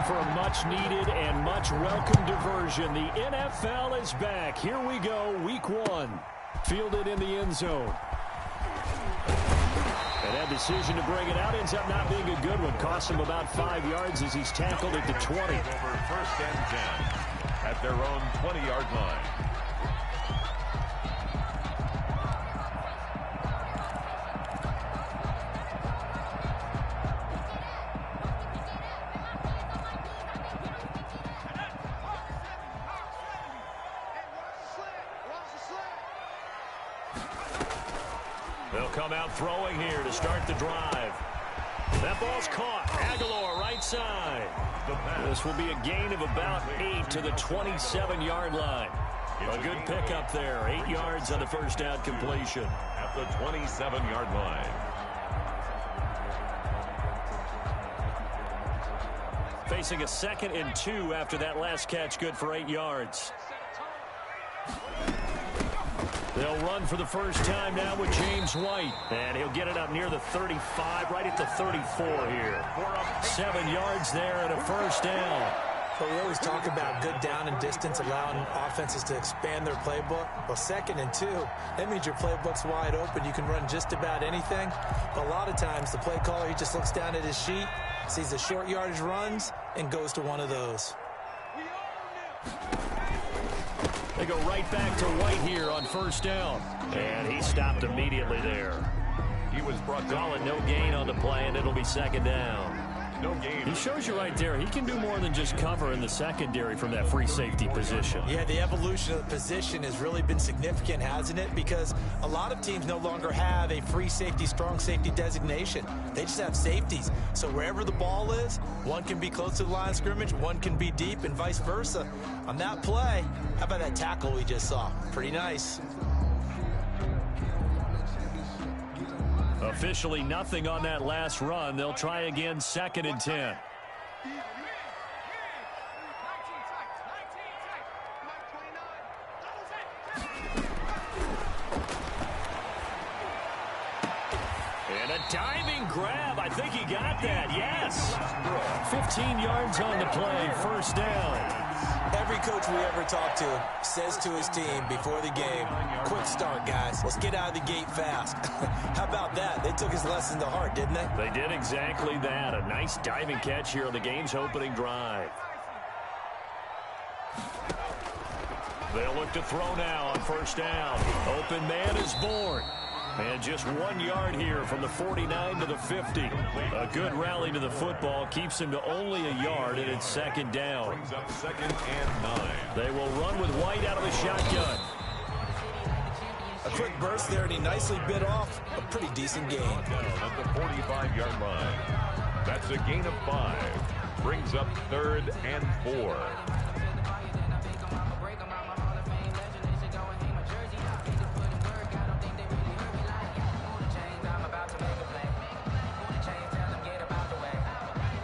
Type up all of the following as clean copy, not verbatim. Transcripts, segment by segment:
for a much-needed and much-welcome diversion. The NFL is back. Here we go, Week 1. Fielded in the end zone. And that decision to bring it out ends up not being a good one. Cost him about 5 yards as he's tackled at the 20. Over 1st and 10 at their own 20-yard line. They'll come out throwing here to start the drive. That ball's caught. Aguilar right side. This will be a gain of about 8 to the 27-yard line. A good pickup there. 8 yards on the first down completion. At the 27-yard line. Facing a 2nd and 2 after that last catch, good for 8 yards. They'll run for the first time now with James White. And he'll get it up near the 35, right at the 34 here. 7 yards there and a first down. But we always talk about good down and distance, allowing offenses to expand their playbook. Well, 2nd and 2, that means your playbook's wide open. You can run just about anything. But a lot of times, the play caller, he just looks down at his sheet, sees the short yardage runs, and goes to one of those. They go right back to White here on first down. And he stopped immediately there. He was brought down. Call it no gain on the play, and it'll be 2nd down. No gain. He shows you right there, he can do more than just cover in the secondary from that free safety position. Yeah, the evolution of the position has really been significant, hasn't it? Because a lot of teams no longer have a free safety, strong safety designation. They just have safeties. So wherever the ball is, one can be close to the line of scrimmage, one can be deep, and vice versa. On that play, how about that tackle we just saw? Pretty nice. Officially nothing on that last run. They'll try again, 2nd and 10. And a diving grab. I think he got that. Yes. 15 yards on the play. First down. Every coach we ever talk to says to his team before the game, quick start, guys. Let's get out of the gate fast. How about that? They took his lesson to heart, didn't they? They did exactly that. A nice diving catch here on the game's opening drive. They'll look to throw now on first down. Open man is born. And just 1 yard here from the 49 to the 50. A good rally to the football keeps him to only a yard, and it's 2nd down. Brings up 2nd and 9. They will run with White out of the shotgun. A quick burst there, and he nicely bit off a pretty decent gain. At the 45-yard line. That's a gain of 5. Brings up 3rd and 4.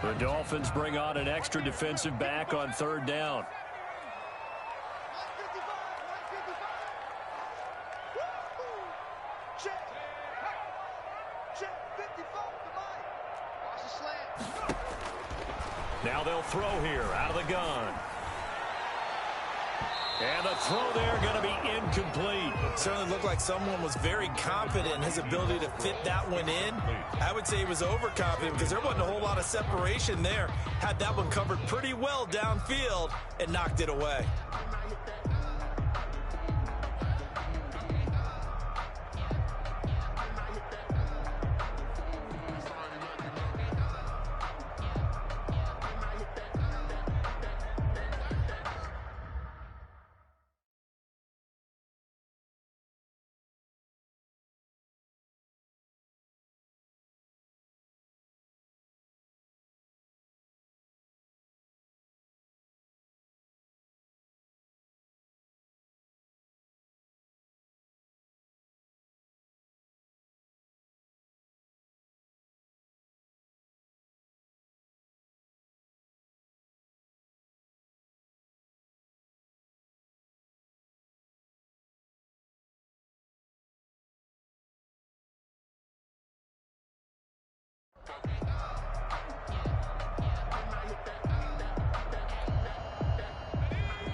The Dolphins bring on an extra defensive back on 3rd down. Now they'll throw here out of the gun. And the throw there going to be incomplete. Certainly looked like someone was very confident in his ability to fit that one in. I would say he was overconfident because there wasn't a whole lot of separation there. Had that one covered pretty well downfield and knocked it away.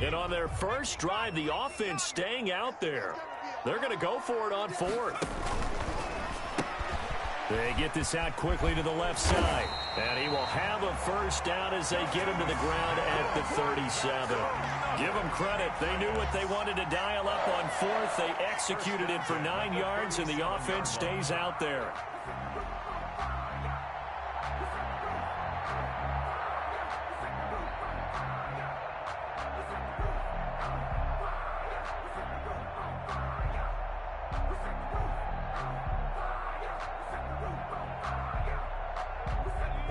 And on their first drive, the offense staying out there. They're going to go for it on fourth. They get this out quickly to the left side. And he will have a first down as they get him to the ground at the 37. Give them credit. They knew what they wanted to dial up on fourth. They executed it for 9 yards, and the offense stays out there.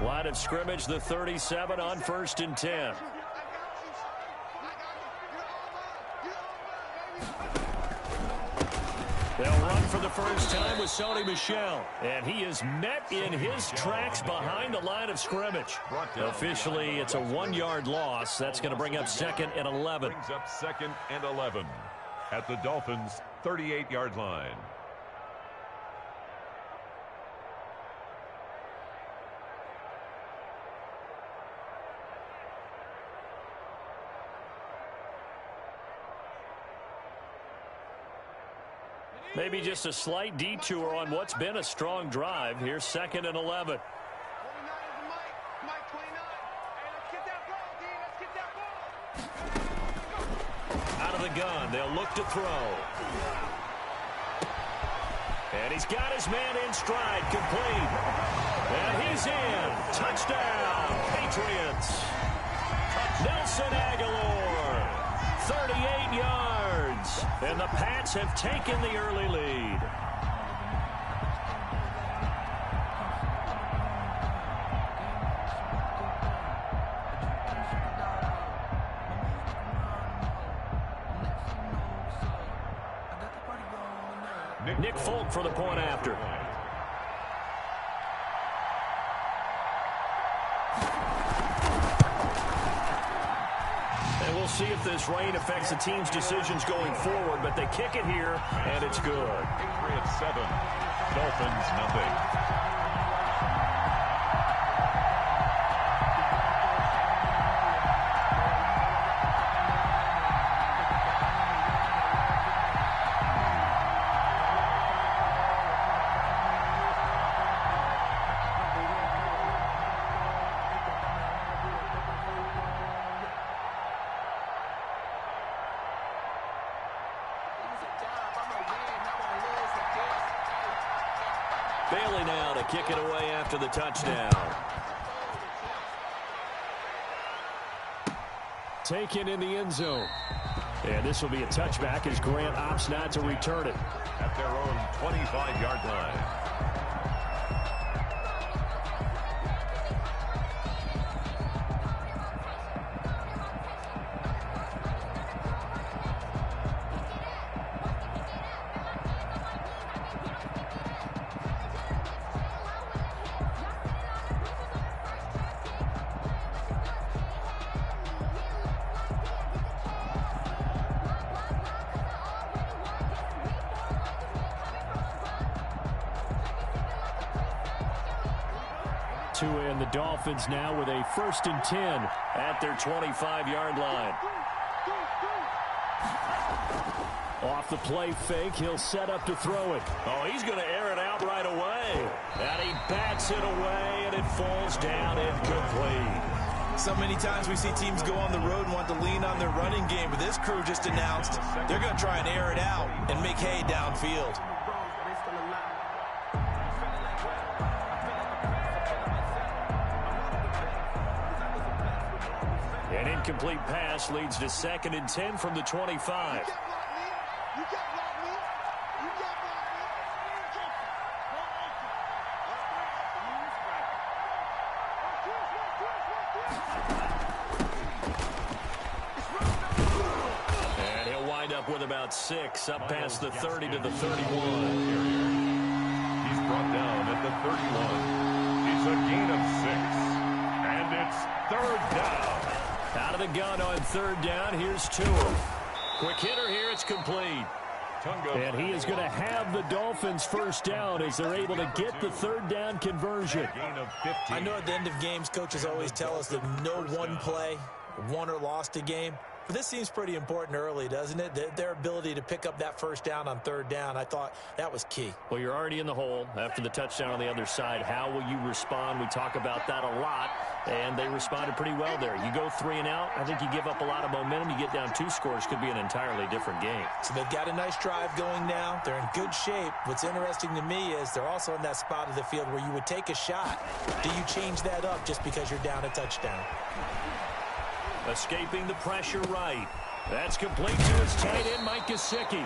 Line of scrimmage, the 37 on 1st and 10. They'll run for the first time with Sony Michel. And he is met in his tracks behind the line of scrimmage. Officially, it's a 1-yard loss. That's going to bring up 2nd and 11. Brings up 2nd and 11 at the Dolphins' 38-yard line. Maybe just a slight detour on what's been a strong drive. Here's 2nd and 11. Out of the gun. They'll look to throw. And he's got his man in stride. Complete. And he's in. Touchdown, Patriots. Nelson Aguilar. 38 yards. And the Pats have taken the early lead. Nick Folk for the point after. And we'll see if this rain affects the team's decisions going forward, but they kick it here, and it's good. Patriots 7, Dolphins nothing. Bailey now to kick it away after the touchdown. Taken in the end zone. And this will be a touchback as Grant opts not to return it. At their own 25-yard line. And the Dolphins now with a 1st and 10 at their 25-yard line. Off the play fake, he'll set up to throw it. Oh, he's going to air it out right away. And he bats it away, and it falls down incomplete. So many times we see teams go on the road and want to lean on their running game, but this crew just announced they're going to try and air it out and make hay downfield. An incomplete pass leads to 2nd and 10 from the 25. And he'll wind up with about 6 up past the 30 to the 31. He's brought down at the 31. It's a gain of 6. And it's 3rd down. Out of the gun on 3rd down. Here's Tua. Quick hitter here. It's complete. And he is going to have the Dolphins first down as they're able to get the 3rd down conversion. I know at the end of games, coaches always tell us that no one play won or lost a game. But this seems pretty important early, doesn't it? Their ability to pick up that first down on third down, I thought that was key. Well, you're already in the hole after the touchdown on the other side. How will you respond? We talk about that a lot, and they responded pretty well there. You go 3 and out, I think you give up a lot of momentum. You get down 2 scores, could be an entirely different game. So they've got a nice drive going now. They're in good shape. What's interesting to me is they're also in that spot of the field where you would take a shot. Do you change that up just because you're down a touchdown? Escaping the pressure right. That's complete to his tight end, Mike Gesicki.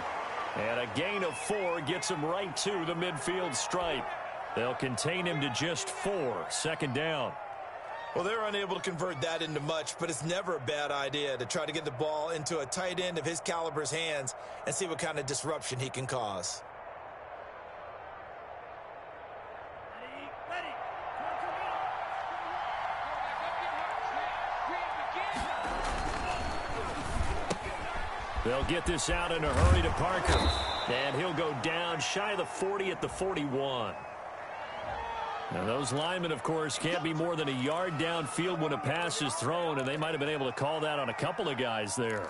And a gain of 4 gets him right to the midfield stripe. They'll contain him to just 4. Second down. Well, they're unable to convert that into much, but it's never a bad idea to try to get the ball into a tight end of his caliber's hands and see what kind of disruption he can cause. They'll get this out in a hurry to Parker. And he'll go down shy of the 40 at the 41. Now, those linemen, of course, can't be more than a yard downfield when a pass is thrown, and they might have been able to call that on a couple of guys there.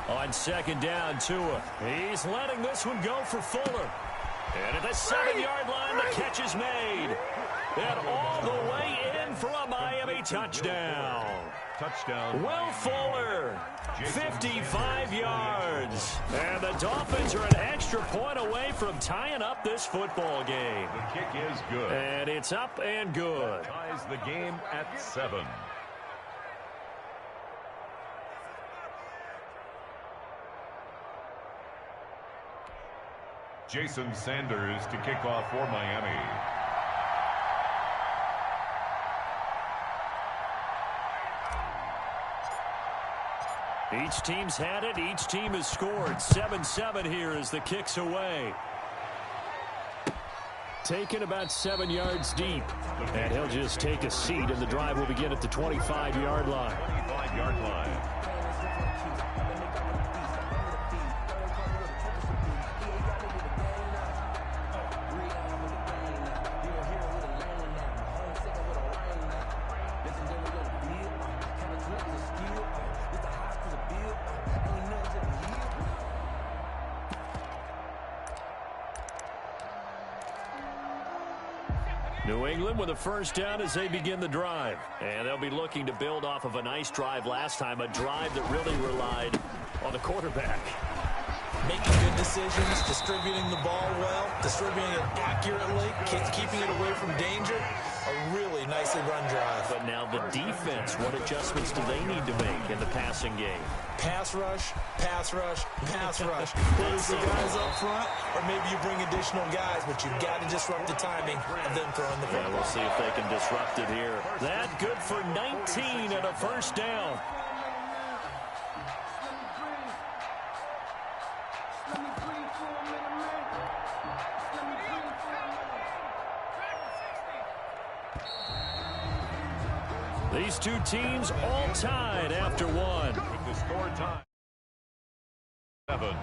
On second down, Tua. He's letting this one go for Fuller. And at the 7-yard line, the catch is made. And all the way in for a Miami touchdown. Touchdown. Will Fuller, 55 yards. And the Dolphins are an extra point away from tying up this football game. The kick is good. And it's up and good. Ties the game at 7. Jason Sanders to kick off for Miami. Each team's had it. Each team has scored. 7-7 here as the kick's away. Taken about 7 yards deep. And he'll just take a seat, and the drive will begin at the 25-yard line. 25-yard line. New England with a first down as they begin the drive. And they'll be looking to build off of a nice drive last time, a drive that really relied on the quarterback. Making good decisions, distributing the ball well, distributing it accurately, keeping it away from danger. A really nicely run drive. But now the defense, what adjustments do they need to make in the passing game? Pass rush, pass rush, pass rush. Whether it's the guys up front or maybe you bring additional guys, but you've got to disrupt the timing of them throwing the football. Yeah, we'll see if they can disrupt it here. That good for 19 and a first down. These two teams all tied after one. With the score time 7.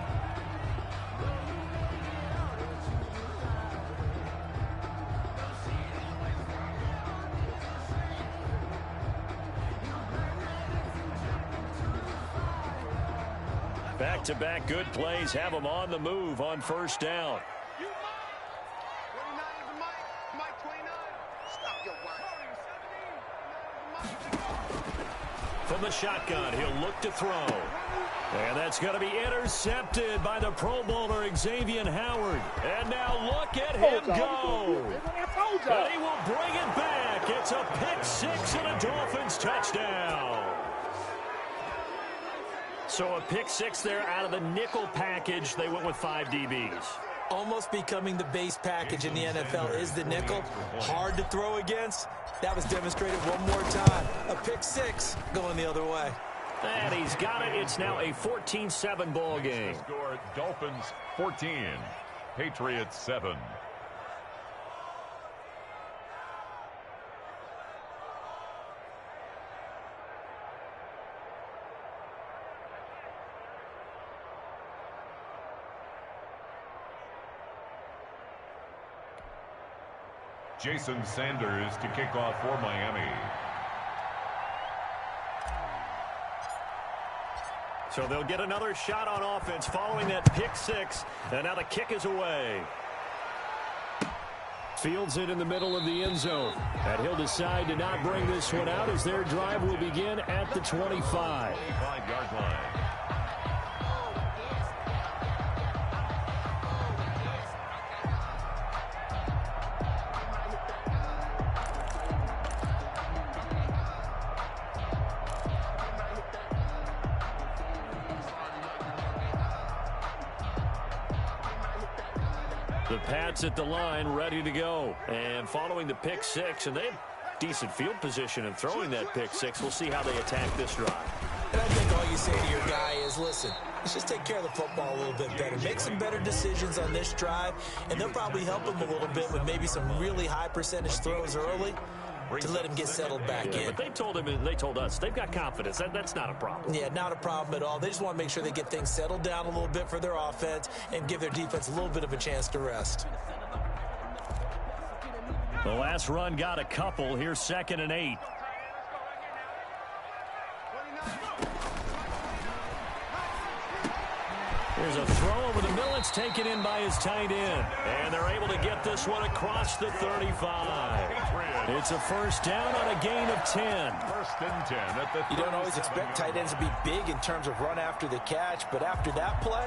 Back-to-back good plays have them on the move on first down. From the shotgun, he'll look to throw. And that's going to be intercepted by the Pro Bowler Xavier Howard. And now look at him go. And he will bring it back. It's a pick-6 and a Dolphins touchdown. So a pick-6 there out of the nickel package. They went with 5 DBs. Almost becoming the base package in the NFL is the nickel. Hard to throw against. That was demonstrated one more time. A pick-6 going the other way. And he's got it. It's now a 14-7 ball game. Score Dolphins 14, Patriots 7. Jason Sanders to kick off for Miami. So they'll get another shot on offense following that pick six. And now the kick is away. Fields it in the middle of the end zone. And he'll decide to not bring this one out as their drive will begin at the 25. 25-yard line. The Pats at the line, ready to go. And following the pick six, and they have decent field position in throwing that pick six. We'll see how they attack this drive. And I think all you say to your guy is, listen, let's just take care of the football a little bit better. Make some better decisions on this drive, and they'll probably help him a little bit with maybe some really high percentage throws early to let him get settled back in. But they told him, and they told us, they've got confidence. That's not a problem. Yeah, not a problem at all. They just want to make sure they get things settled down a little bit for their offense and give their defense a little bit of a chance to rest. The last run got a couple. Here's 2nd and 8. There's a throw over the middle. It's taken in by his tight end. And they're able to get this one across the 35. It's a first down on a gain of 10. 1st and 10 at the 37. You don't always expect tight ends to be big in terms of run after the catch, but after that play,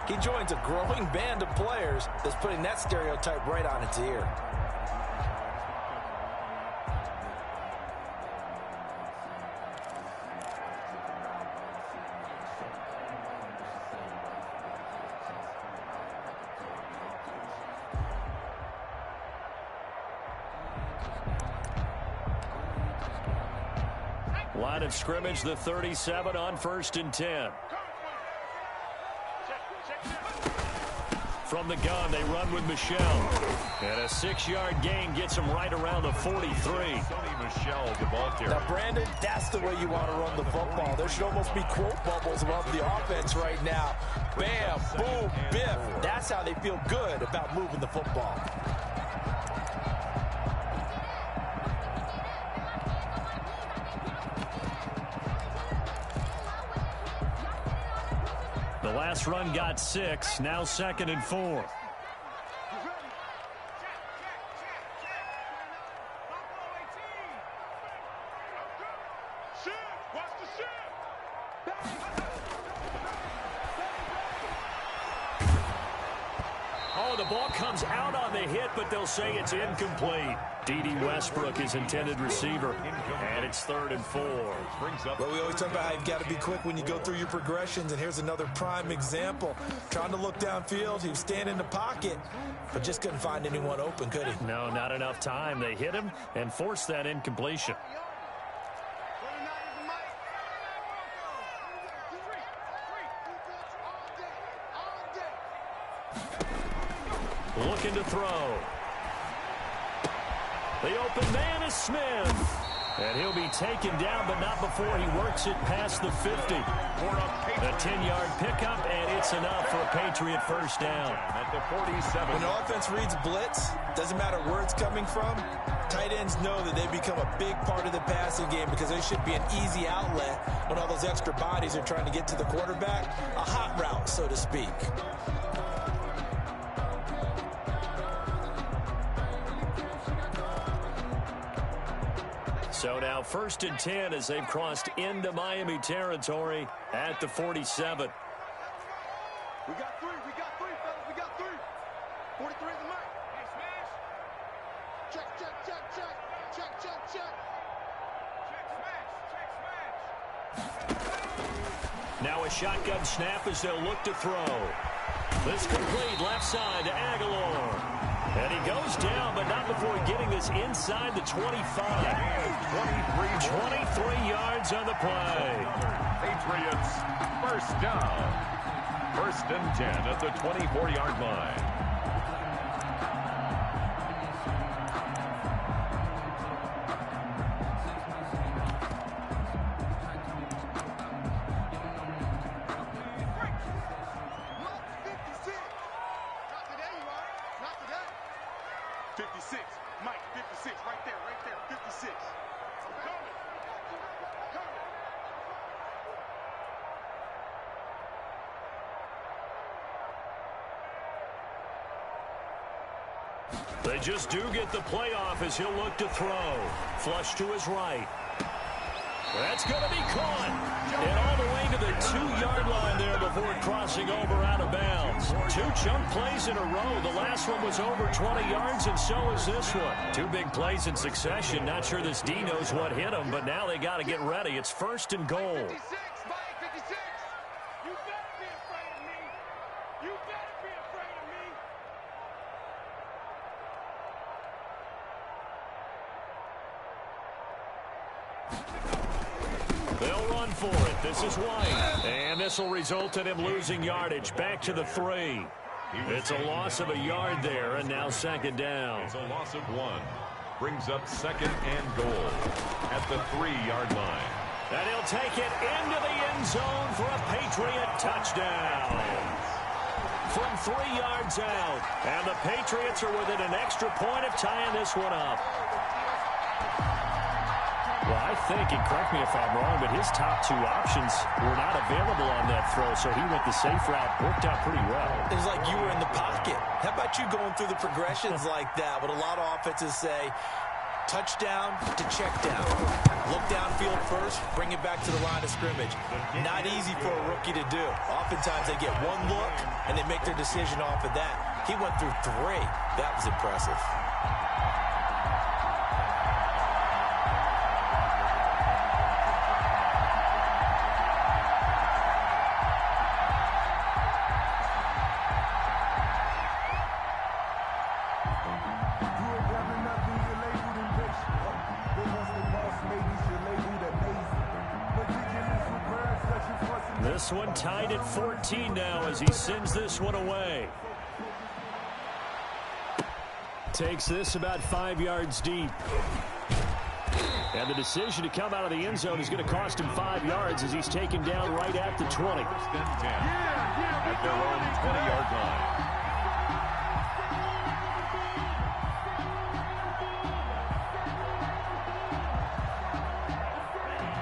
he joins a growing band of players that's putting that stereotype right on its ear. Line of scrimmage, the 37 on 1st and 10. From the gun, they run with Michel. And a 6-yard gain gets him right around the 43. Sony Michel, the ball carrier. Now, Brandon, that's the way you want to run the football. There should almost be quote bubbles above the offense right now. Bam, boom, biff. That's how they feel good about moving the football. The last run got 6. Now 2nd and 4. Oh, the ball comes out on the hit, but they'll say it's incomplete. D.D. Westbrook is intended receiver, and it's 3rd and 4. Well, we always talk about how you've got to be quick when you go through your progressions, and here's another prime example. Trying to look downfield, he was standing in the pocket, but just couldn't find anyone open, could he? No, not enough time. They hit him and forced that incompletion. Looking to throw. The open man is Smith. And he'll be taken down, but not before he works it past the 50. A 10-yard pickup, and it's enough for a Patriot first down. At the 47. When an offense reads blitz, doesn't matter where it's coming from, tight ends know that they become a big part of the passing game because they should be an easy outlet when all those extra bodies are trying to get to the quarterback. A hot route, so to speak. So now 1st and 10 as they've crossed into Miami territory at the 47. We got three, fellas, we got 3. 43 is the mark. Hey, smash. Check, check, check, check. Check, check, check. Check, smash, Now a shotgun snap as they'll look to throw. This complete left side to Aguilar. And he goes down, but not before getting this inside the 25. 23 yards on the play. Patriots first down. 1st and 10 at the 24-yard line. 56. They just do get the playoff as he'll look to throw. Flush to his right. That's going to be caught. And all the way to the 2-yard line there before crossing over out of bounds. 2 chunk plays in a row. The last one was over 20 yards, and so is this one. 2 big plays in succession. Not sure this D knows what hit him, but now they got to get ready. It's 1st and goal. 56, 56. You better be afraid of me. You better be afraid of me. They'll run for it. This is White. And this will result in him losing yardage. Back to the 3. It's a loss of a yard there, and now 2nd down. It's a loss of 1. Brings up 2nd and goal at the 3-yard line. And he'll take it into the end zone for a Patriot touchdown. From 3 yards out. And the Patriots are within an extra point of tying this one up. Well, I think, and correct me if I'm wrong, but his top 2 options were not available on that throw, so he went the safe route. Worked out pretty well. It was like you were in the pocket. How about you going through the progressions like that? What a lot of offenses say, touchdown to check down. Look downfield first, bring it back to the line of scrimmage. Not easy for a rookie to do. Oftentimes they get 1 look, and they make their decision off of that. He went through 3. That was impressive. This one tied at 14 now as he sends this one away. Takes this about 5 yards deep. And the decision to come out of the end zone is going to cost him 5 yards as he's taken down right at the 20. 1st and 10 at their own 20-yard line.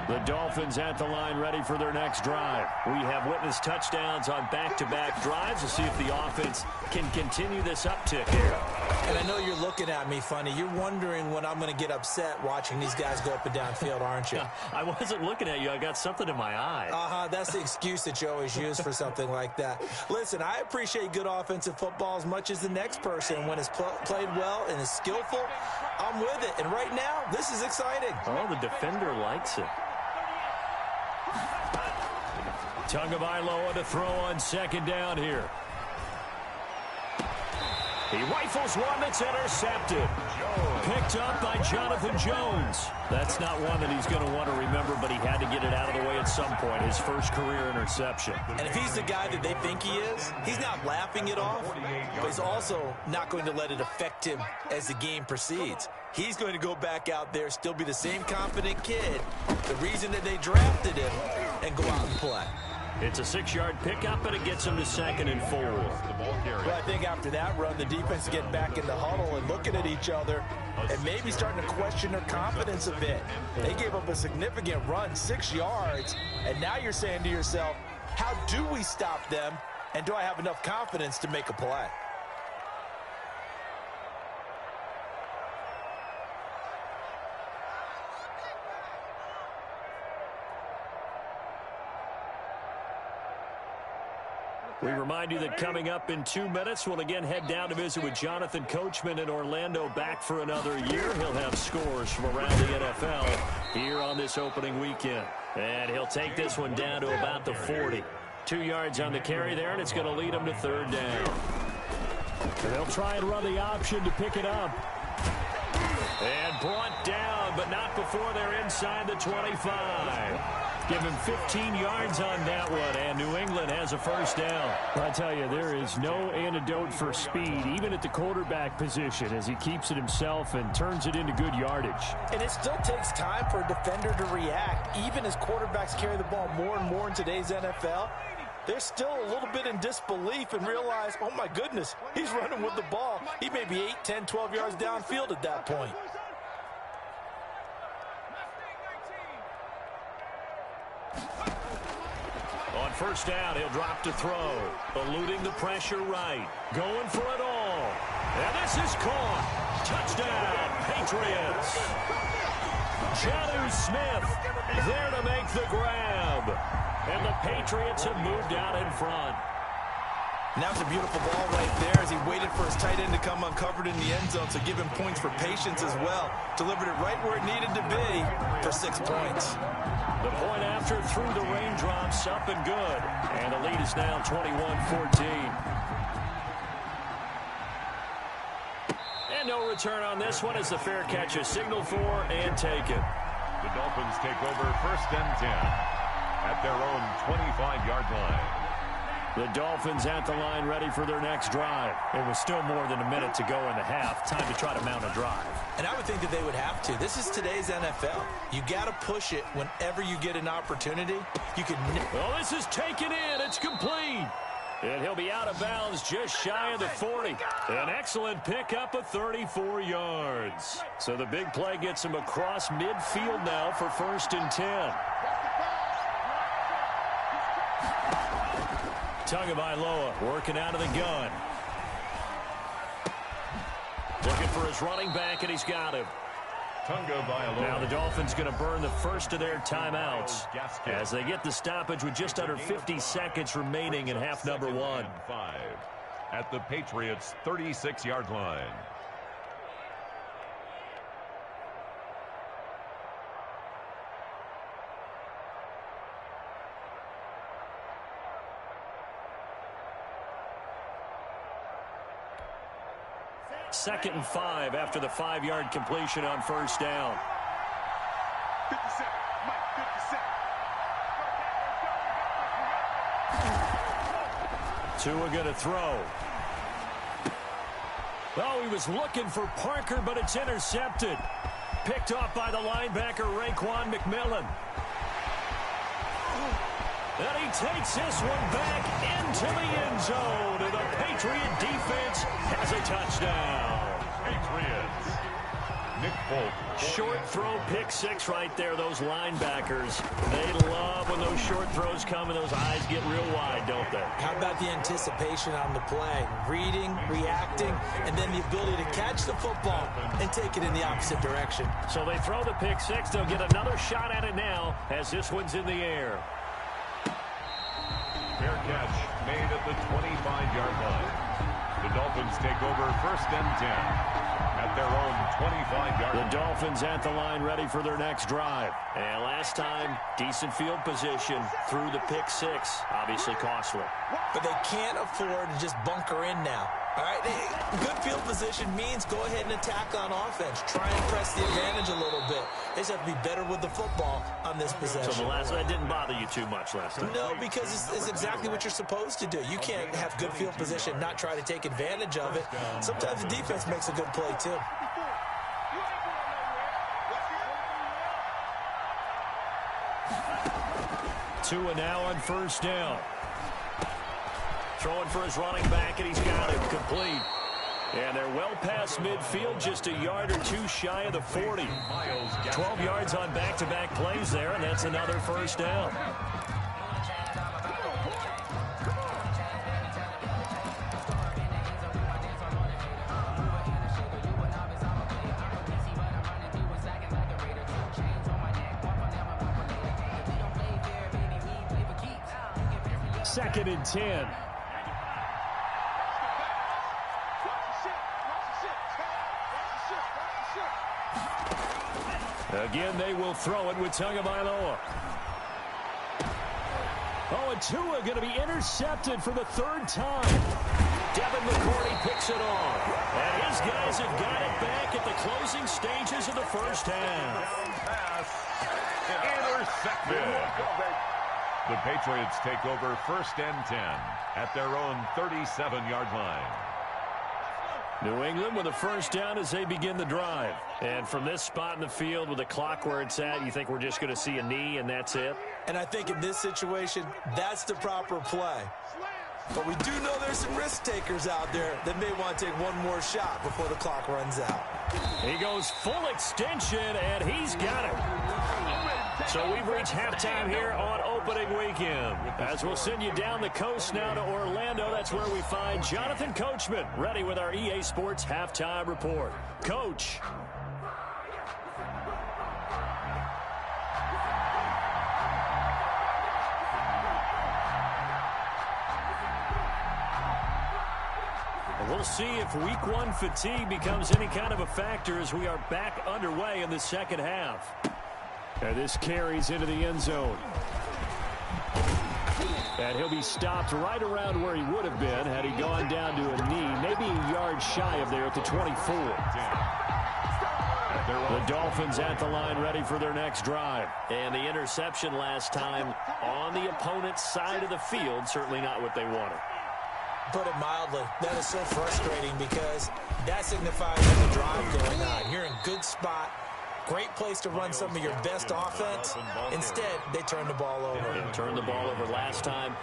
The Dolphins at the line ready for their next drive. We have witnessed touchdowns on back-to-back drives to see if the offense can continue this uptick here. And I know you're looking at me funny. You're wondering when I'm going to get upset watching these guys go up and down field, aren't you? I wasn't looking at you. I got something in my eye. That's the excuse that you always use for something like that. Listen, I appreciate good offensive football as much as the next person. When it's played well and is skillful, I'm with it. And right now, this is exciting. Oh, the defender likes it. Tagovailoa to throw on 2nd down here. He rifles one that's intercepted. Picked up by Jonathan Jones. That's not one that he's going to want to remember, but he had to get it out of the way at some point. His first career interception. And if he's the guy that they think he is, he's not laughing it off, but he's also not going to let it affect him as the game proceeds. He's going to go back out there, still be the same confident kid, the reason that they drafted him, and go out and play. It's a 6-yard pickup, and it gets him to 2nd and 4. But I think after that run, the defense get back in the huddle and looking at each other and maybe starting to question their confidence a bit. They gave up a significant run, 6 yards, and now you're saying to yourself, how do we stop them, and do I have enough confidence to make a play? We remind you that coming up in 2 minutes, we'll again head down to visit with Jonathan Coachman in Orlando, back for another year. He'll have scores from around the NFL here on this opening weekend. And he'll take this one down to about the 40. 2 yards on the carry there, and it's going to lead him to 3rd down. And they'll try and run the option to pick it up. And brought down, but not before they're inside the 25. Give him 15 yards on that one, and New England has a 1st down. I tell you, there is no antidote for speed, even at the quarterback position, as he keeps it himself and turns it into good yardage. And it still takes time for a defender to react. Even as quarterbacks carry the ball more and more in today's NFL, they're still a little bit in disbelief and realize, oh my goodness, he's running with the ball. He may be 8, 10, 12 yards downfield at that point. first down, he'll drop to throw. Eluding the pressure right. Going for it all. And this is caught. Touchdown, Patriots. Jonnu Smith there to make the grab. And the Patriots have moved out in front. And that was a beautiful ball right there as he waited for his tight end to come uncovered in the end zone, so give him points for patience as well. Delivered it right where it needed to be for 6 points. The point after through the raindrops, up and good. And the lead is now 21-14. And no return on this one as the fair catch is signaled for and taken. The Dolphins take over 1st and 10 at their own 25-yard line. The Dolphins at the line ready for their next drive. It was still more than a minute to go in the half. Time to try to mount a drive. And I would think that they would have to. This is today's NFL. You got to push it whenever you get an opportunity. You can. Well, this is taken in. It's complete. And he'll be out of bounds just shy of the 40. An excellent pickup of 34 yards. So the big play gets him across midfield now for 1st and 10. Tagovailoa working out of the gun. Looking for his running back, and he's got him. Tagovailoa. Now the Dolphins going to burn the first of their timeouts as they get the stoppage with just under 50 seconds remaining in half number 1. 5 at the Patriots' 36-yard line. Second and 5 after the 5-yard completion on first down. 57, Mike, 57. Tua going to throw. Oh, he was looking for Parker, but it's intercepted. Picked off by the linebacker, Raekwon McMillan. And he takes this one back into the end zone. And the Patriot defense has a touchdown. Patriots. Nick Folk. Short throw, pick 6 right there. Those linebackers, they love when those short throws come and those eyes get real wide, don't they? How about the anticipation on the play? Reading, reacting, and then the ability to catch the football and take it in the opposite direction. So they throw the pick 6. They'll get another shot at it now as this one's in the air. Fair catch made at the 25-yard line. The Dolphins take over 1st and 10 at their own 25-yard line. The Dolphins at the line ready for their next drive. And last time, decent field position through the pick 6. Obviously costly. But they can't afford to just bunker in now. All right, good field position means go ahead and attack on offense. Try and press the advantage a little bit. They just have to be better with the football on this possession. So the last that didn't bother you too much last time? No, because it's exactly what you're supposed to do. You can't have good field position, not try to take advantage of it. Sometimes the defense makes a good play, too. Tua now on first down. Throwing for his running back, and he's got it complete. And they're well past midfield, just a yard or 2 shy of the 40. 12 yards on back-to-back plays there, and that's another first down. Second and 10. Again, they will throw it with Tagovailoa. Oh, and Tua going to be intercepted for the 3rd time. Devin McCourty picks it off. And his guys have got it back at the closing stages of the first half. Intercepted. The Patriots take over 1st and 10 at their own 37-yard line. New England with a first down as they begin the drive. And from this spot in the field with the clock where it's at, you think we're just going to see a knee and that's it? And I think in this situation, that's the proper play. But we do know there's some risk takers out there that may want to take one more shot before the clock runs out. He goes full extension, and he's got it. So we've reached halftime here on opening weekend. As we'll send you down the coast now to Orlando, that's where we find Jonathan Coachman, ready with our EA Sports Halftime Report. Coach. We'll see if week one fatigue becomes any kind of a factor as we are back underway in the second half. And this carries into the end zone. And he'll be stopped right around where he would have been had he gone down to a knee, maybe a yard shy of there at the 24. The Dolphins at the line ready for their next drive. And the interception last time on the opponent's side of the field, certainly not what they wanted. Put it mildly, that is so frustrating because that signifies there's a drive going on. You're in good spot, great place to run some of your best offense. Instead, they turn the ball over. They turned the ball over last time.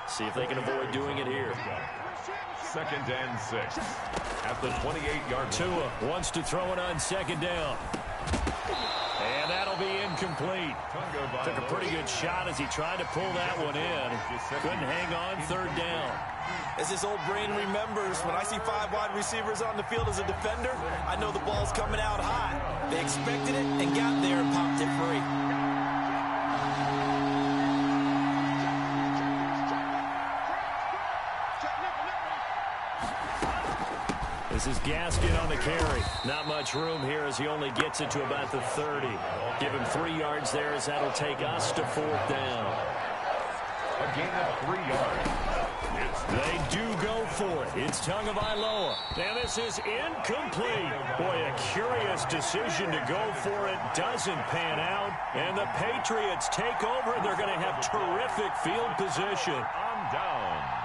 See if they can avoid doing it here. 2nd and 6 at the 28-yard. Tua wants to throw it on 2nd down. And that'll be incomplete. Took a pretty good shot as he tried to pull that one in. Couldn't hang on 3rd down. As his old brain remembers, when I see 5 wide receivers on the field as a defender, I know the ball's coming out high. They expected it and got there and popped it free. This is Gaskin on the carry. Not much room here as he only gets it to about the 30. Give him 3 yards there as that'll take us to 4th down. A gain of 3 yards. They do go for it. It's Tagovailoa. And this is incomplete. Boy, a curious decision to go for it. Doesn't pan out. And the Patriots take over. They're going to have terrific field position. On downs.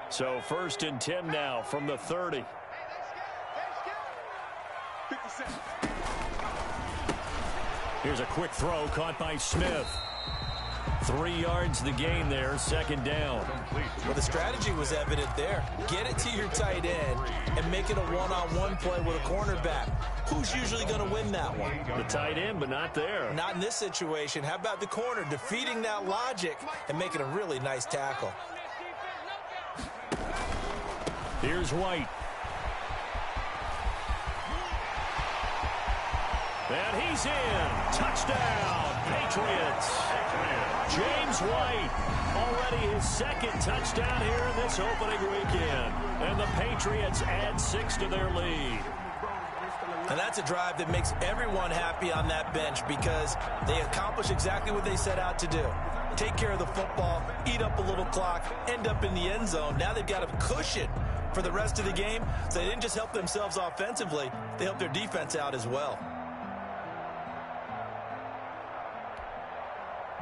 So 1st and 10 now from the 30. Here's a quick throw caught by Smith. 3 yards the gain there, 2nd down. Well, the strategy was evident there. Get it to your tight end and make it a one-on-one play with a cornerback. Who's usually going to win that one? The tight end, but not there. Not in this situation. How about the corner defeating that logic and making a really nice tackle? Here's White. And he's in. Touchdown, Patriots. James White, already his 2nd touchdown here in this opening weekend. And the Patriots add 6 to their lead. And that's a drive that makes everyone happy on that bench because they accomplish exactly what they set out to do. Take care of the football, eat up a little clock, end up in the end zone. Now they've got a cushion for the rest of the game. So they didn't just help themselves offensively, they helped their defense out as well.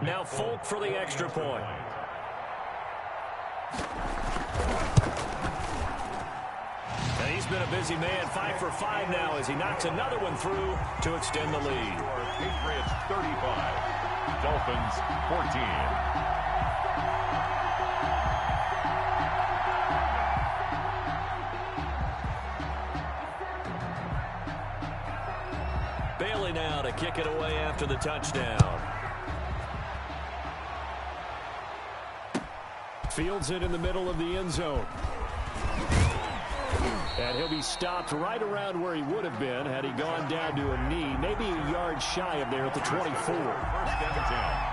Now Folk for the extra point. And he's been a busy man, 5 for 5 now as he knocks another one through to extend the lead. Patriots 35, Dolphins 14. Bailey now to kick it away after the touchdown. Fields it in the middle of the end zone. And he'll be stopped right around where he would have been had he gone down to a knee, maybe a yard shy of there at the 24. 1st and 10.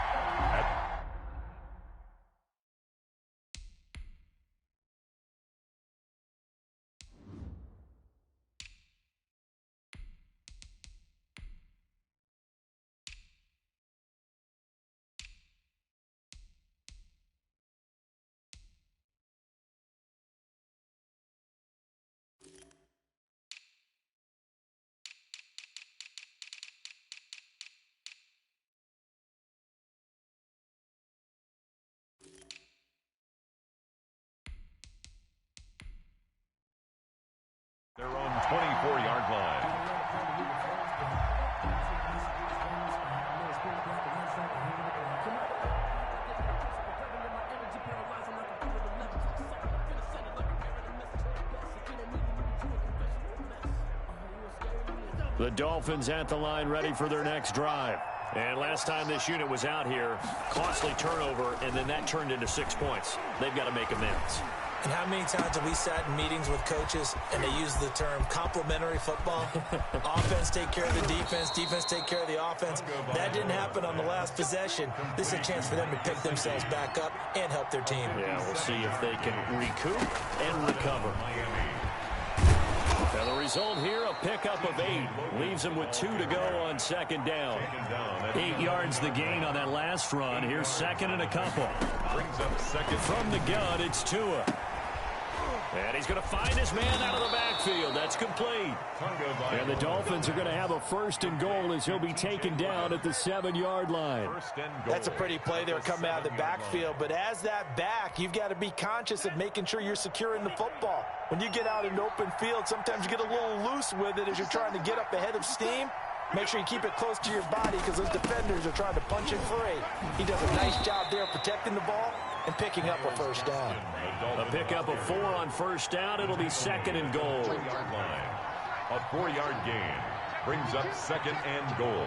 Their own 24-yard line. The Dolphins at the line ready for their next drive. And last time this unit was out here, costly turnover, and then that turned into 6 points. They've got to make amends. And how many times have we sat in meetings with coaches and they use the term complementary football? Offense take care of the defense, defense take care of the offense. That didn't happen on the last possession. This is a chance for them to pick themselves back up and help their team. Yeah, we'll see if they can recoup and recover. And the result here, a pickup of 8. Leaves them with 2 to go on second down. 8 yards the gain on that last run. Here's second and a couple. Brings up second. From the gun, it's Tua. And he's going to find his man out of the backfield. That's complete. And the Dolphins are going to have a first and goal as he'll be taken down at the 7-yard line. That's a pretty play there coming out of the backfield. But as that back, you've got to be conscious of making sure you're securing the football. When you get out in open field, sometimes you get a little loose with it as you're trying to get up ahead of steam. Make sure you keep it close to your body because those defenders are trying to punch it free. He does a nice job there protecting the ball and picking up a first down. A pickup of 4 on first down. It'll be second and goal. A 4-yard gain brings up second and goal.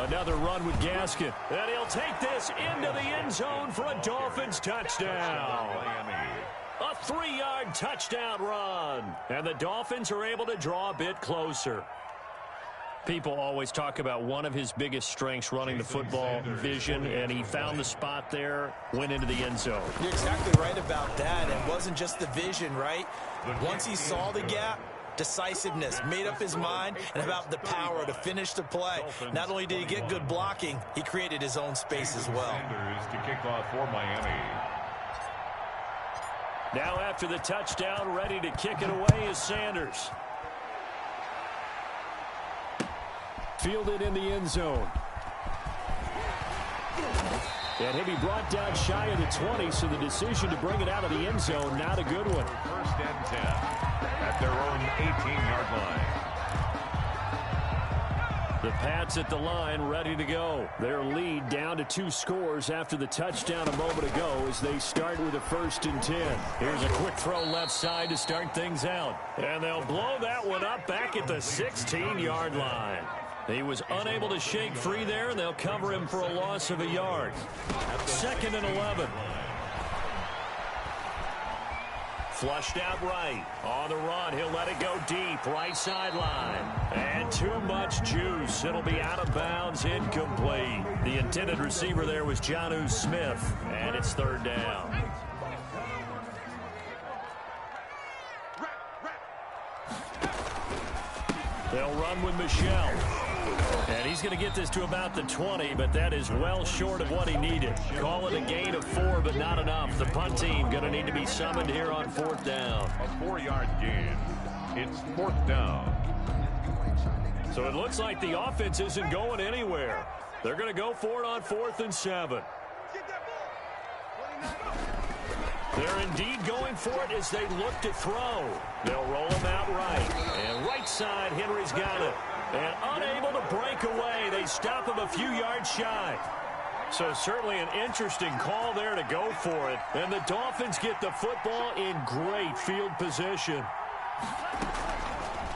Another run with Gaskin. And he'll take this into the end zone for a Dolphins touchdown. A 3-yard touchdown run. And the Dolphins are able to draw a bit closer. People always talk about one of his biggest strengths running the football, vision, and he found the spot there, went into the end zone. You're exactly right about that. It wasn't just the vision, right? Once he saw the gap, decisiveness, made up his mind, and about the power to finish the play. Not only did he get good blocking, he created his own space as well. To kick off for Miami. Now after the touchdown, ready to kick it away is Sanders. Fielded in the end zone. And he'll be brought down shy of the 20, so the decision to bring it out of the end zone, not a good one. First and 10 at their own 18-yard line. The Pats at the line, ready to go. Their lead down to 2 scores after the touchdown a moment ago as they start with a first and 10. Here's a quick throw left side to start things out. And they'll blow that one up back at the 16-yard line. He was unable to shake free there, and they'll cover him for a loss of a yard. Second and 11. Flushed out right. On the run, he'll let it go deep. Right sideline. And too much juice. It'll be out of bounds, incomplete. The intended receiver there was Jonnu Smith. And it's third down. They'll run with Michel. And he's going to get this to about the 20, but that is well short of what he needed. Call it a gain of 4, but not enough. The punt team going to need to be summoned here on 4th down. A 4-yard gain. It's 4th down. So it looks like the offense isn't going anywhere. They're going to go for it on 4th and 7. They're indeed going for it as they look to throw. They'll roll him out right. And right side, Henry's got it. And unable to break away, they stop him a few yards shy. So certainly an interesting call there to go for it. And the Dolphins get the football in great field position.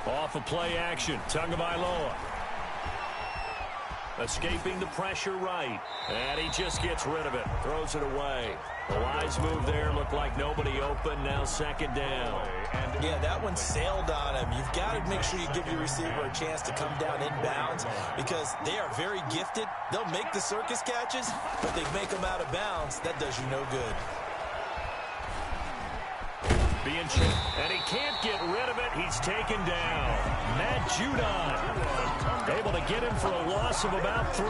Off of play action, Tagovailoa. Escaping the pressure right. And he just gets rid of it. Throws it away. The wise move there. Looked like nobody open. Now second down. Yeah, that one sailed on him. You've got to make sure you give your receiver a chance to come down inbounds because they are very gifted. They'll make the circus catches, but they make them out of bounds. That does you no good. Being chipped, and he can't get rid of it. He's taken down. Matt Judon able to get him for a loss of about 3.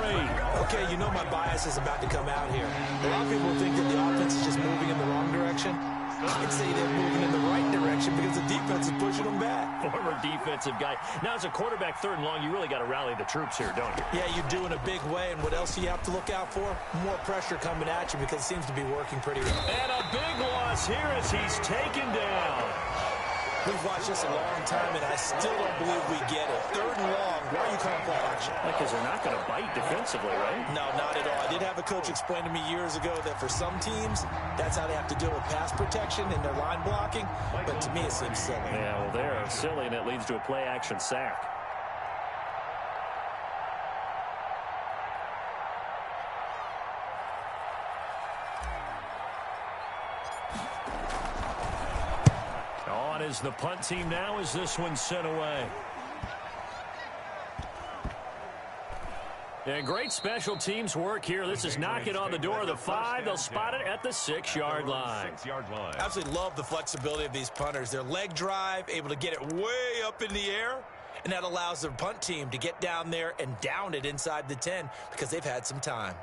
Okay, you know my bias is about to come out here. A lot of people think that the offense is just moving in the wrong direction. I'd say they're moving in the right direction because the defense is pushing them back. Former defensive guy. Now, as a quarterback, 3rd and long, you really got to rally the troops here, don't you? Yeah, you do in a big way. And what else do you have to look out for? More pressure coming at you because it seems to be working pretty well. And a big loss here as he's taken down. We've watched this a long time, and I still don't believe we get it. 3rd and long. Why are you calling play action? Because they're not going to bite defensively, right? No, not at all. I did have a coach explain to me years ago that for some teams, that's how they have to deal with pass protection and their line blocking. But to me, it seems silly. Yeah, well, they're silly, and it leads to a play-action sack. On is the punt team now as this one's sent away. And great special teams work here. This is knocking on the door of the 5. They'll spot it at the 6-yard line. Absolutely love the flexibility of these punters. Their leg drive, able to get it way up in the air, and that allows their punt team to get down there and down it inside the 10 because they've had some time.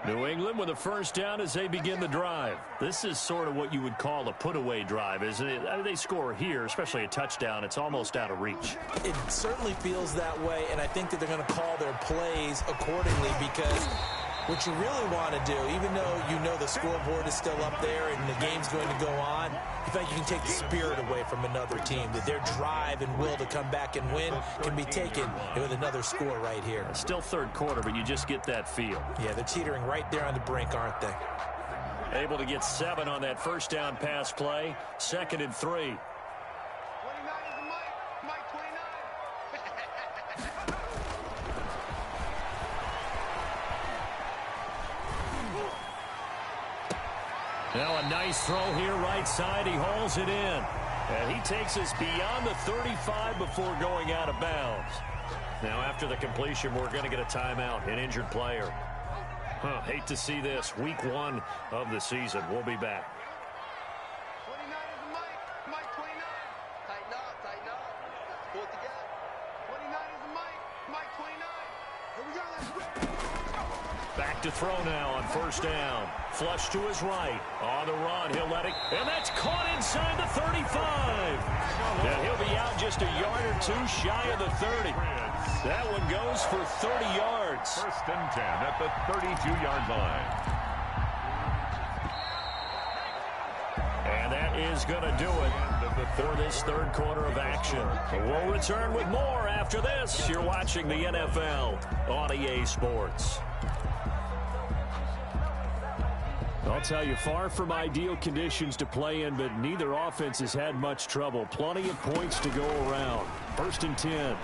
New England with a first down as they begin the drive. This is sort of what you would call a put-away drive, isn't it? I mean, they score here, especially a touchdown. It's almost out of reach. It certainly feels that way, and I think that they're going to call their plays accordingly because what you really want to do, even though you know the scoreboard is still up there and the game's going to go on, you think you can take the spirit away from another team, that their drive and will to come back and win can be taken with another score right here. Still 3rd quarter, but you just get that feel. Yeah, they're teetering right there on the brink, aren't they? Able to get 7 on that first down pass play. 2nd and 3. 29 is Mike 29. Now a nice throw here right side. He hauls it in. And he takes us beyond the 35 before going out of bounds. Now after the completion, we're going to get a timeout, an injured player. Hate to see this. Week 1 of the season. We'll be back. 29 is Mike 29. Tighten up. Pull it together. 29 is Mike 29. Here we go, let's go. Back to throw now on first down. Flush to his right. On the run, he'll let it. And that's caught inside the 35. And he'll be out just a yard or 2 shy of the 30. That one goes for 30 yards. 1st and 10 at the 32-yard line. And that is going to do it for this 3rd quarter of action. We'll return with more after this. You're watching the NFL on EA Sports. I'll tell you, far from ideal conditions to play in, but neither offense has had much trouble. Plenty of points to go around. 1st and 10.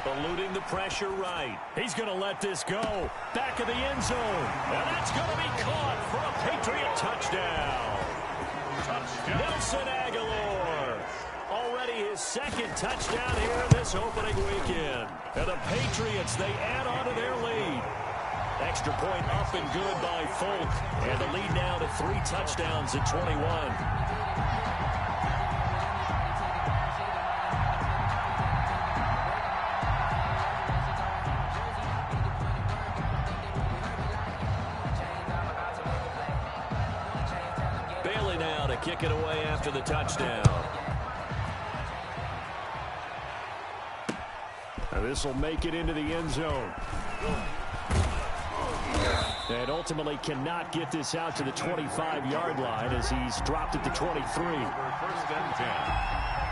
Eluding the pressure right. He's going to let this go. Back of the end zone. And that's going to be caught for a Patriot touchdown. Nelson Agholor. Already his 2nd touchdown here in this opening weekend. And the Patriots, they add on to their lead. Extra point up and good by Folk. And the lead now to 3 touchdowns at 21. Bailey now to kick it away after the touchdown. Now this will make it into the end zone. And ultimately cannot get this out to the 25-yard line as he's dropped at the 23. 1st and 10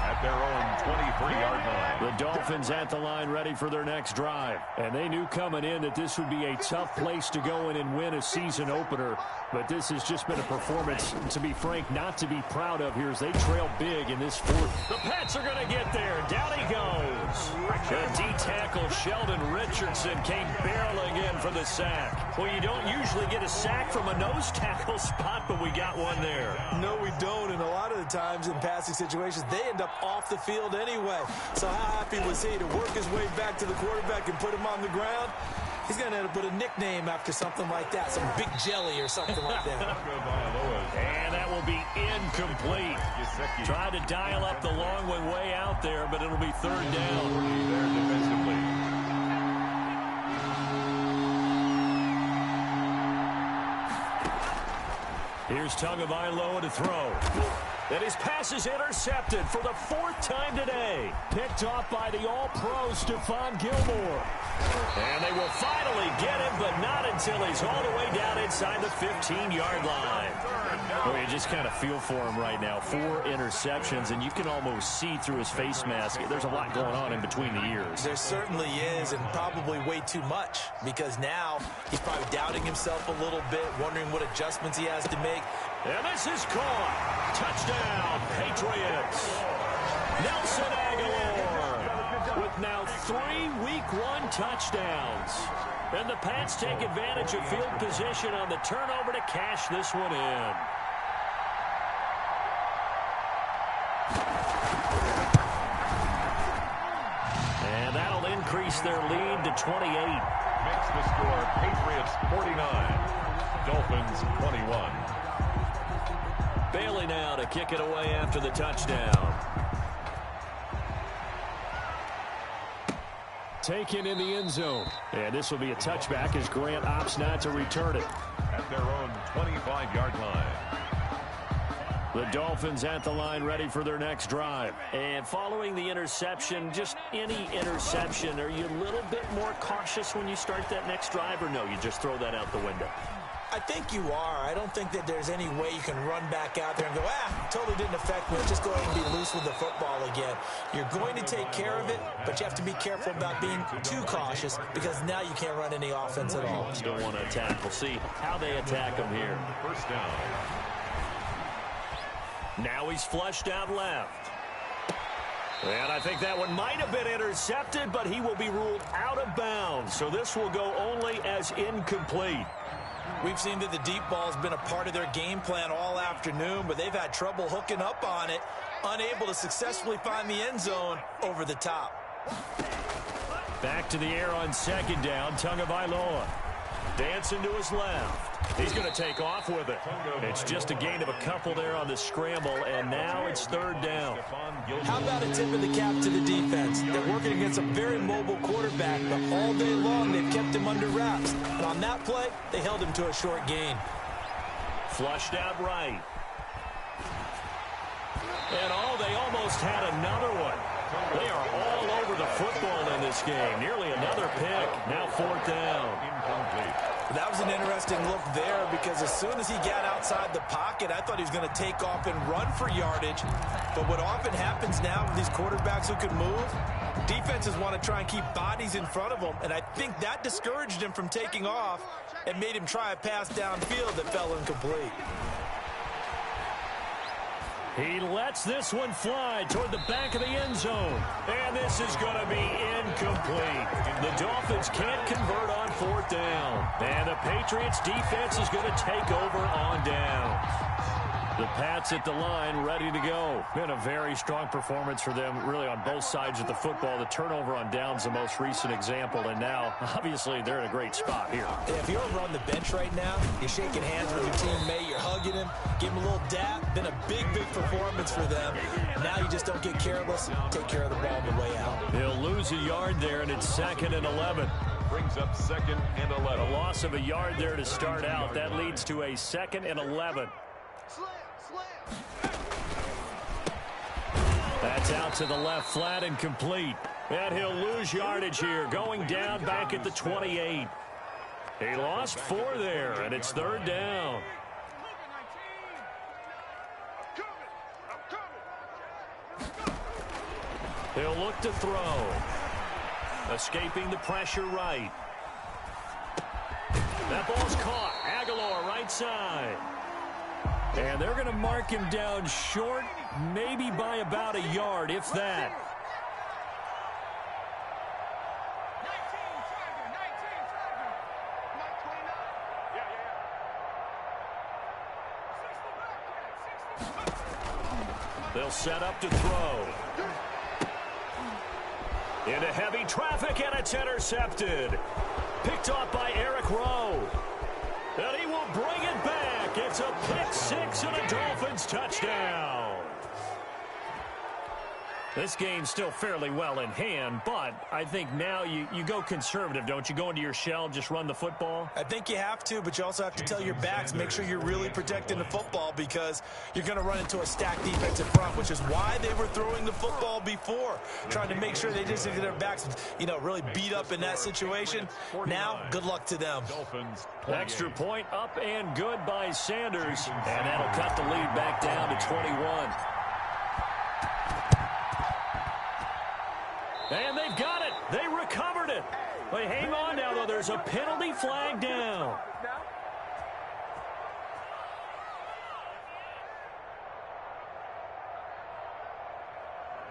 at their own 23-yard line. The Dolphins at the line ready for their next drive. And they knew coming in that this would be a tough place to go in and win a season opener. But this has just been a performance, to be frank, not to be proud of here as they trail big in this 4th. The Pats are going to get there. Down he goes. The D-tackle Sheldon Richardson came barreling in for the sack. Well, you don't usually get a sack from a nose tackle spot, but we got one there. No, we don't, and a lot of the times in passing situations, they end up off the field anyway. So how happy was he to work his way back to the quarterback and put him on the ground? He's going to end up with a nickname after something like that, some Big Jelly or something like that. And that will be incomplete. Tried to dial up the long one way out there, but it'll be 3rd down. There defensively. Here's Tagovailoa to throw. And his pass is intercepted for the 4th time today. Picked off by the All-Pro Stephon Gilmore. And they will finally get him, but not until he's all the way down inside the 15-yard line. Well, you just kind of feel for him right now. 4 interceptions, and you can almost see through his face mask. There's a lot going on in between the ears. There certainly is, and probably way too much, because now he's probably doubting himself a little bit, wondering what adjustments he has to make. And this is caught. Touchdown, Patriots. Nelson Aguilar with now 3 Week 1 touchdowns. And the Pats take advantage of field position on the turnover to cash this one in. And that'll increase their lead to 28. Makes the score Patriots 49, Dolphins 21. Bailey now to kick it away after the touchdown. Taken in the end zone. And this will be a touchback as Grant opts not to return it. At their own 25-yard line. The Dolphins at the line ready for their next drive. And following the interception, just any interception, are you a little bit more cautious when you start that next drive, or no, you just throw that out the window? I think you are. I don't think that there's any way you can run back out there and go, totally didn't affect me. Let's just go ahead and be loose with the football again. You're going to take care of it, but you have to be careful about being too cautious because now you can't run any offense at all. Still want to attack. We'll see how they attack him here. First down. Now he's flushed out left. And I think that one might have been intercepted, but he will be ruled out of bounds. So this will go only as incomplete. We've seen that the deep ball has been a part of their game plan all afternoon, but they've had trouble hooking up on it, unable to successfully find the end zone over the top. Back to the air on second down, Tagovailoa. Dancing to his left. He's going to take off with it. It's just a gain of a couple there on the scramble, and now it's third down. How about a tip of the cap to the defense? They're working against a very mobile quarterback, but all day long they've kept him under wraps. And on that play, they held him to a short gain. Flushed out right. And they almost had another one. They are all over the football in this game. Nearly another pick. Now fourth down. Incomplete. That was an interesting look there because as soon as he got outside the pocket, I thought he was going to take off and run for yardage. But what often happens now with these quarterbacks who can move, defenses want to try and keep bodies in front of them. And I think that discouraged him from taking off and made him try a pass downfield that fell incomplete. He lets this one fly toward the back of the end zone. And this is going to be incomplete. The Dolphins can't convert on fourth down. And the Patriots defense is going to take over on downs. The Pats at the line ready to go. Been a very strong performance for them really on both sides of the football. The turnover on downs the most recent example. And now, obviously, they're in a great spot here. If you're over on the bench right now, you're shaking hands with your teammate, you're hugging him, give him a little dap. Been a big performance for them. Now you just don't get careless. Take care of the ball on the way out. He'll lose a yard there, and it's 2nd and 11. Brings up 2nd and 11. A loss of a yard there to start out. That leads to a 2nd and 11. That's out to the left, flat and complete. And he'll lose yardage here, going down back at the 28. He lost 4 there, and it's third down. He'll look to throw. Escaping the pressure right. That ball's caught. Aguilar right side. And they're going to mark him down short, maybe by about a yard, if that. They'll set up to throw. Into heavy traffic, and it's intercepted. Picked off by Eric Rowe. And he will bring it back. It's a pick six and a Dolphins touchdown. This game's still fairly well in hand, but I think now you go conservative, don't you? Go into your shell, just run the football? I think you have to, but you also have to tell your backs, make sure you're really protecting the football because you're going to run into a stacked defensive front, which is why they were throwing the football before, trying to make sure they just get their backs, really beat up in that situation. Now, good luck to them. Extra point up and good by Sanders, and that'll cut the lead back down to 21. And they've got it. They recovered it. But hang on now, though. There's a penalty flag down.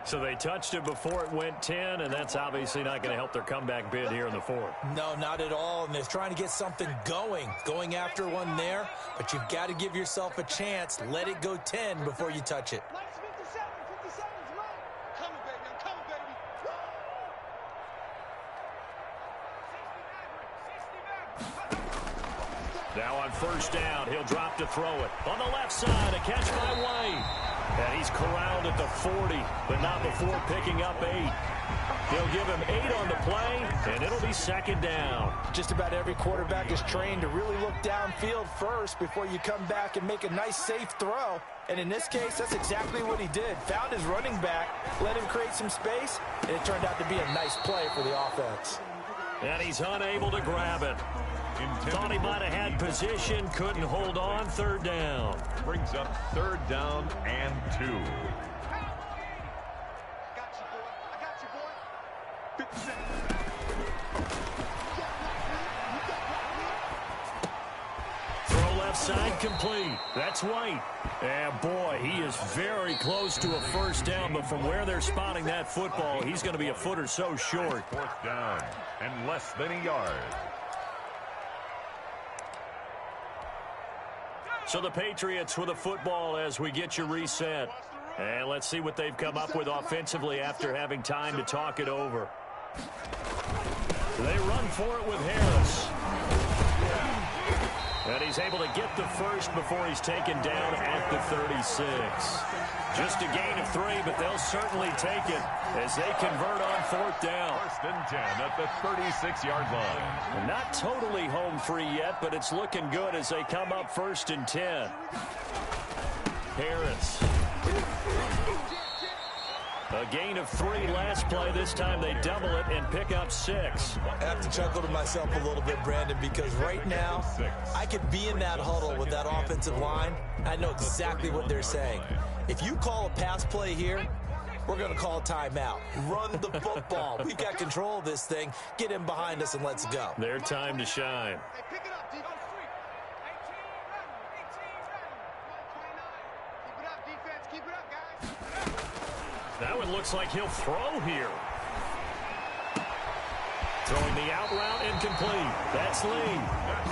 So they touched it before it went 10, and that's obviously not going to help their comeback bid here in the fourth. No, not at all, and they're trying to get something going after one there, but you've got to give yourself a chance. Let it go 10 before you touch it. Now on first down, he'll drop to throw it. On the left side, a catch by White. And he's corralled at the 40, but not before picking up 8. They'll give him 8 on the play, and it'll be second down. Just about every quarterback is trained to really look downfield first before you come back and make a nice, safe throw. And in this case, that's exactly what he did. Found his running back, let him create some space, and it turned out to be a nice play for the offense. And he's unable to grab it. Thought he might have had position, couldn't hold on, third down. Brings up third down and 2. I got you, boy. 50 seconds. Throw left side complete. That's White. And boy, he is very close to a first down, but from where they're spotting that football, he's going to be a foot or so short. Fourth down and less than a yard. So the Patriots with a football as we get you reset. And let's see what they've come up with offensively after having time to talk it over. They run for it with Harris. And he's able to get the first before he's taken down at the 36. Just a gain of 3, but they'll certainly take it as they convert on fourth down. First and 10 at the 36-yard line. Not totally home free yet, but it's looking good as they come up first and 10. Harris. A gain of 3 last play. This time they double it and pick up 6. I have to chuckle to myself a little bit, Brandon, because right now I could be in that huddle with that offensive line. I know exactly what they're saying. If you call a pass play here, we're going to call a timeout. Run the football. We've got control of this thing. Get in behind us and let's go. Their time to shine. Hey, pick it up, defense. Keep it up, defense. Keep it up, guys. Now it looks like he'll throw here. Throwing the out route incomplete. That's Lee.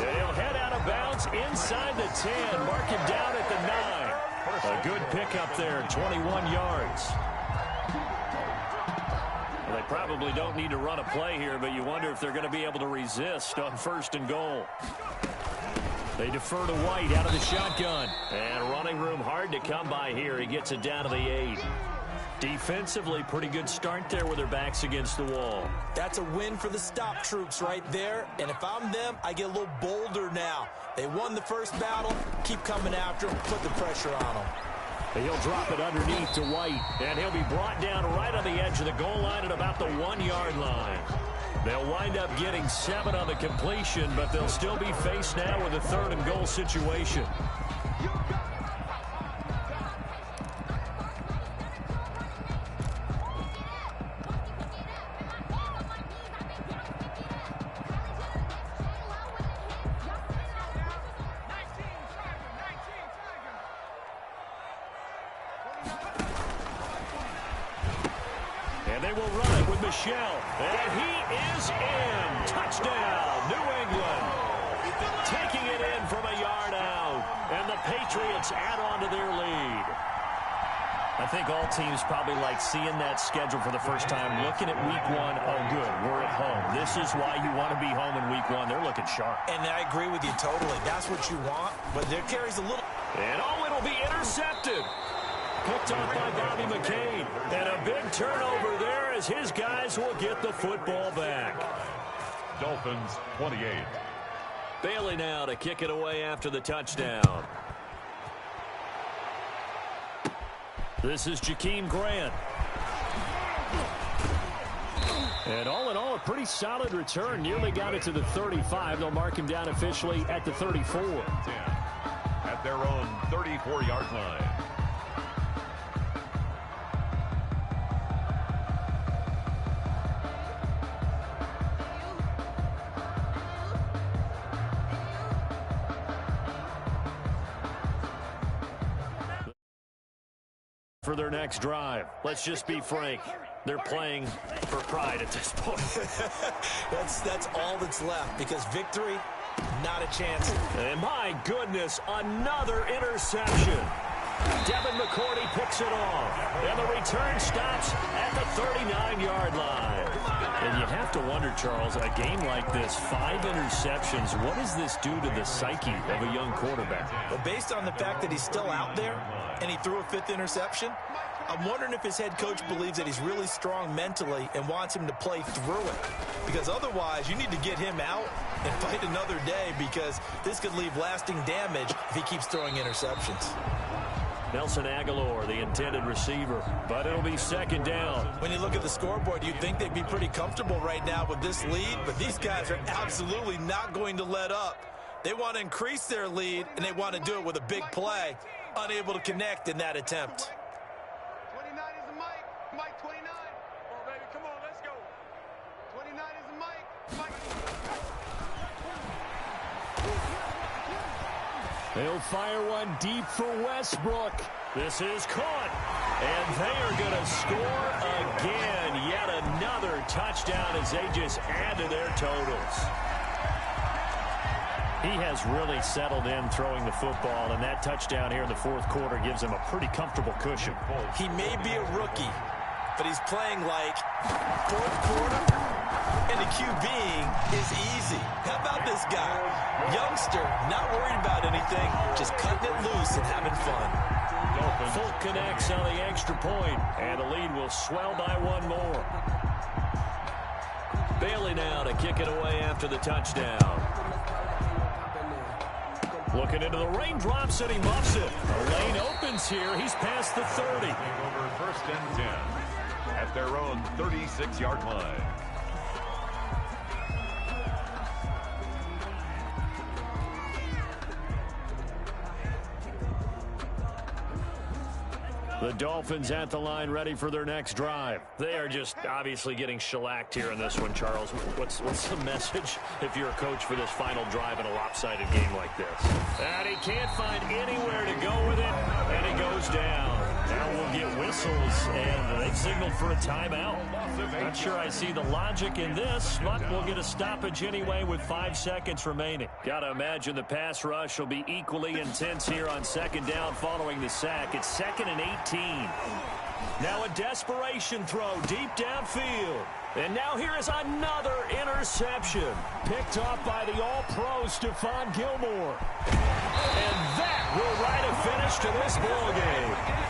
He'll head out of bounds inside the 10. Mark him down at the 9. A good pickup there, 21 yards. Well, they probably don't need to run a play here, but you wonder if they're going to be able to resist on first and goal. They defer to White out of the shotgun. And running room hard to come by here. He gets it down to the 8. Defensively, pretty good start there with their backs against the wall. That's a win for the stop troops right there. And if I'm them, I get a little bolder now. They won the first battle. Keep coming after them. Put the pressure on them. He'll drop it underneath to White. And he'll be brought down right on the edge of the goal line at about the 1-yard line. They'll wind up getting 7 on the completion, but they'll still be faced now with a 3rd and goal situation. And they will run it with Michel. And he is in. Touchdown, New England. Taking it in from a yard out. And the Patriots add on to their lead. I think all teams probably like seeing that schedule for the first time, looking at week 1. Oh, good, we're at home. This is why you want to be home in week 1. They're looking sharp. And I agree with you totally. That's what you want, but there carries a little. And oh, it'll be intercepted. picked off by Bobby McCain. And a big turnover there as his guys will get the football back. Dolphins 28. Bailey now to kick it away after the touchdown. This is Jakeem Grant. And all in all, a pretty solid return. Nearly got it to the 35. They'll mark him down officially at the 34. At their own 34-yard line. For their next drive. Let's just be frank. They're playing for pride at this point. That's all that's left, because victory, not a chance. And my goodness, another interception. Devin McCourty picks it off. And the return stops at the 39-yard line. And you have to wonder, Charles, a game like this, 5 interceptions, what does this do to the psyche of a young quarterback? Well, based on the fact that he's still out there and he threw a 5th interception, I'm wondering if his head coach believes that he's really strong mentally and wants him to play through it. Because otherwise, you need to get him out and fight another day, because this could leave lasting damage if he keeps throwing interceptions. Nelson Aguilar, the intended receiver, but it'll be second down. When you look at the scoreboard, you'd think they'd be pretty comfortable right now with this lead, but these guys are absolutely not going to let up. They want to increase their lead, and they want to do it with a big play. Unable to connect in that attempt. 29 is the Mike. Mike 29. Come on, baby. Come on, let's go. 29 is the Mike. Mike. They'll fire one deep for Westbrook. This is caught. And they are going to score again. Yet another touchdown as they just add to their totals. He has really settled in throwing the football, and that touchdown here in the fourth quarter gives him a pretty comfortable cushion. He may be a rookie, but he's playing like fourth quarter, and the QBing is easy. How about this guy? Youngster, not worried about anything, just cutting it loose and having fun. Folk connects on the extra point, and the lead will swell by one more. Bailey now to kick it away after the touchdown. Looking into the raindrops, and he muffs it. The lane opens here. He's past the 30. Over first and 10 at their own 36-yard line. The Dolphins at the line, ready for their next drive. They are just obviously getting shellacked here in this one, Charles. What's the message if you're a coach for this final drive in a lopsided game like this? And he can't find anywhere to go with it, and he goes down. Now we'll get whistles, and they've signaled for a timeout. Not sure I see the logic in this, but we'll get a stoppage anyway with 5 seconds remaining. Got to imagine the pass rush will be equally intense here on second down following the sack. It's 2nd and 18. Now a desperation throw deep downfield. And now here is another interception. Picked off by the All-Pro Stephon Gilmore. And that will write a finish to this ball game.